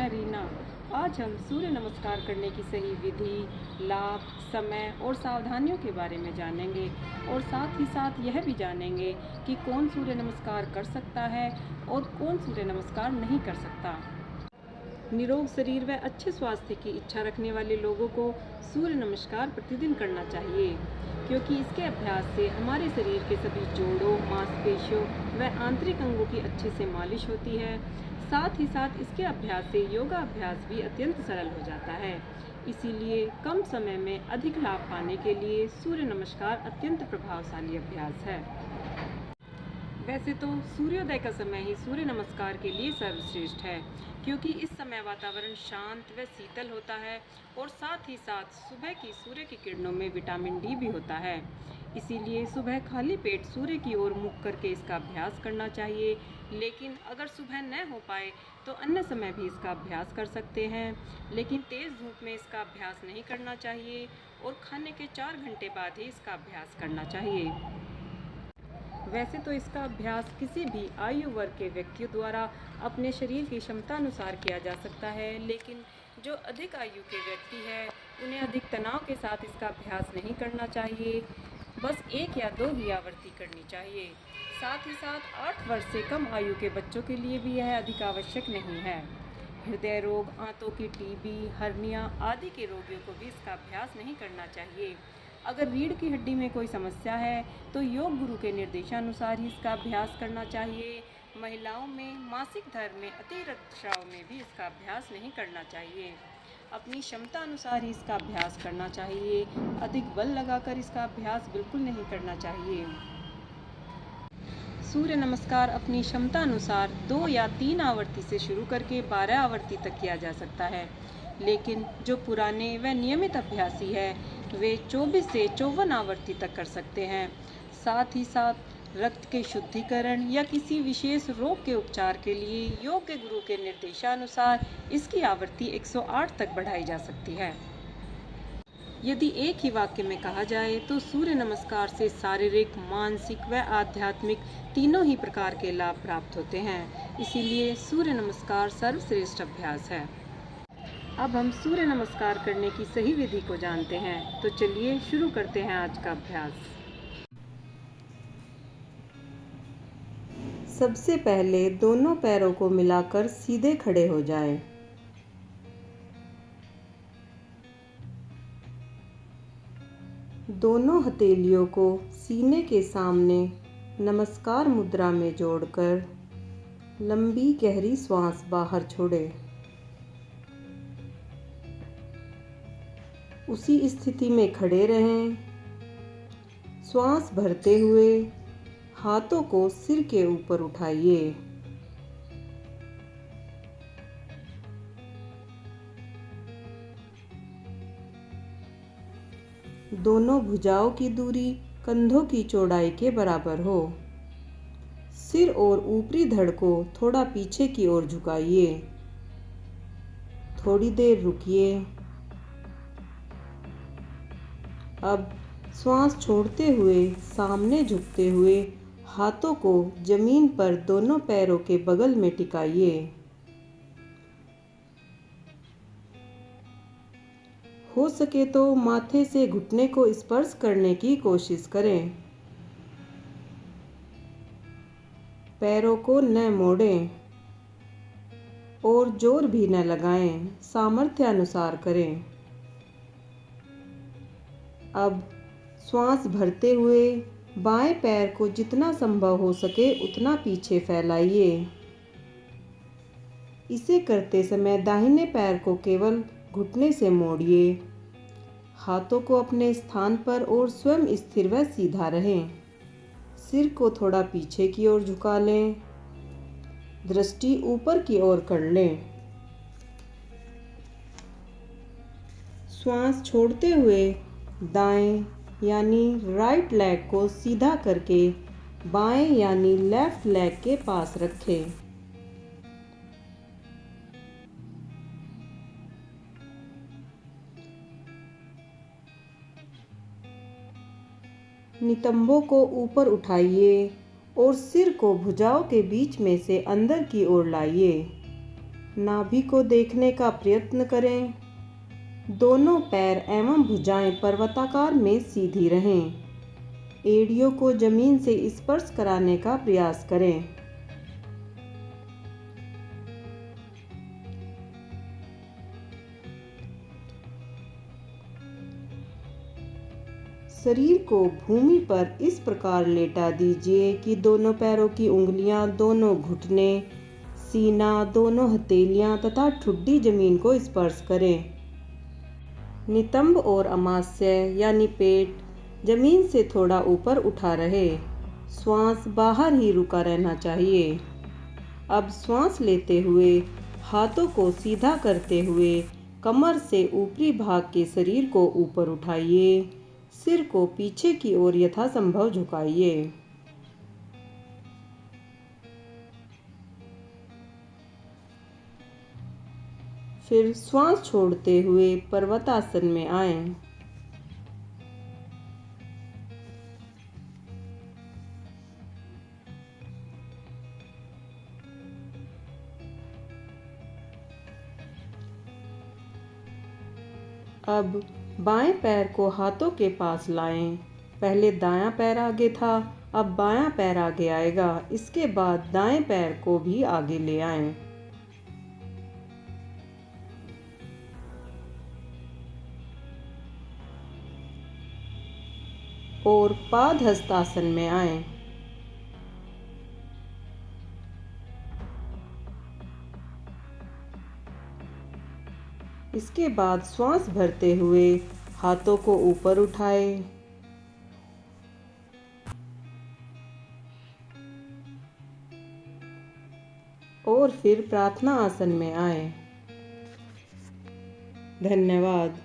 मैं रीना। आज हम सूर्य नमस्कार करने की सही विधि, लाभ, समय और सावधानियों के बारे में जानेंगे और साथ ही साथ यह भी जानेंगे कि कौन सूर्य नमस्कार कर सकता है और कौन सूर्य नमस्कार नहीं कर सकता। निरोग शरीर व अच्छे स्वास्थ्य की इच्छा रखने वाले लोगों को सूर्य नमस्कार प्रतिदिन करना चाहिए, क्योंकि इसके अभ्यास से हमारे शरीर के सभी जोड़ों, मांसपेशियों व आंतरिक अंगों की अच्छे से मालिश होती है। साथ ही साथ इसके अभ्यास से योगा अभ्यास भी अत्यंत सरल हो जाता है। इसीलिए कम समय में अधिक लाभ पाने के लिए सूर्य नमस्कार अत्यंत प्रभावशाली अभ्यास है। वैसे तो सूर्योदय का समय ही सूर्य नमस्कार के लिए सर्वश्रेष्ठ है, क्योंकि इस समय वातावरण शांत व शीतल होता है और साथ ही साथ सुबह की सूर्य की किरणों में विटामिन डी भी होता है। इसीलिए सुबह खाली पेट सूर्य की ओर मुख करके इसका अभ्यास करना चाहिए। लेकिन अगर सुबह न हो पाए तो अन्य समय भी इसका अभ्यास कर सकते हैं, लेकिन तेज़ धूप में इसका अभ्यास नहीं करना चाहिए और खाने के 4 घंटे बाद ही इसका अभ्यास करना चाहिए। वैसे तो इसका अभ्यास किसी भी आयु वर्ग के व्यक्तियों द्वारा अपने शरीर की क्षमता अनुसार किया जा सकता है, लेकिन जो अधिक आयु के व्यक्ति हैं उन्हें अधिक तनाव के साथ इसका अभ्यास नहीं करना चाहिए। बस 1 या 2 ही आवृत्ति करनी चाहिए। साथ ही साथ 8 वर्ष से कम आयु के बच्चों के लिए भी यह अधिक आवश्यक नहीं है। हृदय रोग, आंतों की टीबी, हर्निया आदि के रोगियों को भी इसका अभ्यास नहीं करना चाहिए। अगर रीढ़ की हड्डी में कोई समस्या है तो योग गुरु के निर्देशानुसार ही इसका अभ्यास करना चाहिए। महिलाओं में मासिक धर्म में अति रक्तस्राव में भी इसका अभ्यास नहीं करना चाहिए। अपनी क्षमता अनुसार ही इसका अभ्यास करना चाहिए। अधिक बल लगाकर इसका अभ्यास बिल्कुल नहीं करना चाहिए। सूर्य नमस्कार अपनी क्षमता अनुसार 2 या 3 आवृत्ति से शुरू करके 12 आवृत्ति तक किया जा सकता है, लेकिन जो पुराने व नियमित अभ्यासी है वे 24 से 54 आवृत्ति तक कर सकते हैं। साथ ही साथ रक्त के शुद्धिकरण या किसी विशेष रोग के उपचार के लिए योग गुरु के निर्देशानुसार इसकी आवृत्ति 108 तक बढ़ाई जा सकती है। यदि एक ही वाक्य में कहा जाए तो सूर्य नमस्कार से शारीरिक, मानसिक व आध्यात्मिक तीनों ही प्रकार के लाभ प्राप्त होते हैं। इसीलिए सूर्य नमस्कार सर्वश्रेष्ठ अभ्यास है। अब हम सूर्य नमस्कार करने की सही विधि को जानते हैं, तो चलिए शुरू करते हैं आज का अभ्यास। सबसे पहले दोनों पैरों को मिलाकर सीधे खड़े हो जाएं। दोनों हथेलियों को सीने के सामने नमस्कार मुद्रा में जोड़कर लंबी गहरी श्वास बाहर छोड़ें। उसी स्थिति में खड़े रहें। श्वास भरते हुए हाथों को सिर के ऊपर उठाइए। दोनों भुजाओं की दूरी कंधों की चौड़ाई के बराबर हो। सिर और ऊपरी धड़ को थोड़ा पीछे की ओर झुकाइए। थोड़ी देर रुकिए। अब श्वास छोड़ते हुए सामने झुकते हुए हाथों को जमीन पर दोनों पैरों के बगल में टिकाइए। हो सके तो माथे से घुटने को स्पर्श करने की कोशिश करें। पैरों को न मोड़ें और जोर भी न लगाएं, सामर्थ्य अनुसार करें। अब श्वास भरते हुए बाएं पैर को जितना संभव हो सके उतना पीछे फैलाइए। इसे करते समय दाहिने पैर को केवल घुटने से मोड़िए। हाथों को अपने स्थान पर और स्वयं स्थिर व सीधा रहें। सिर को थोड़ा पीछे की ओर झुका लें। दृष्टि ऊपर की ओर कर लें। श्वास छोड़ते हुए दाएं यानी राइट लेग को सीधा करके बाएं यानी लेफ्ट लेग के पास रखें। नितंबों को ऊपर उठाइए और सिर को भुजाओं के बीच में से अंदर की ओर लाइए। नाभि को देखने का प्रयत्न करें। दोनों पैर एवं भुजाएं पर्वताकार में सीधी रहें। एड़ियों को जमीन से स्पर्श कराने का प्रयास करें। शरीर को भूमि पर इस प्रकार लेटा दीजिए कि दोनों पैरों की उंगलियां, दोनों घुटने, सीना, दोनों हथेलियां तथा ठुड्डी जमीन को स्पर्श करें। नितंब और अमाशय यानी पेट जमीन से थोड़ा ऊपर उठा रहे। श्वास बाहर ही रुका रहना चाहिए। अब श्वास लेते हुए हाथों को सीधा करते हुए कमर से ऊपरी भाग के शरीर को ऊपर उठाइए। सिर को पीछे की ओर यथासंभव झुकाइए। फिर श्वास छोड़ते हुए पर्वतासन में आएं। अब बाएं पैर को हाथों के पास लाएं। पहले दायां पैर आगे था, अब बायां पैर आगे आएगा। इसके बाद दाएं पैर को भी आगे ले आएं। और पादहस्तासन में आएं। इसके बाद श्वास भरते हुए हाथों को ऊपर उठाएं। और फिर प्रार्थना आसन में आएं। धन्यवाद।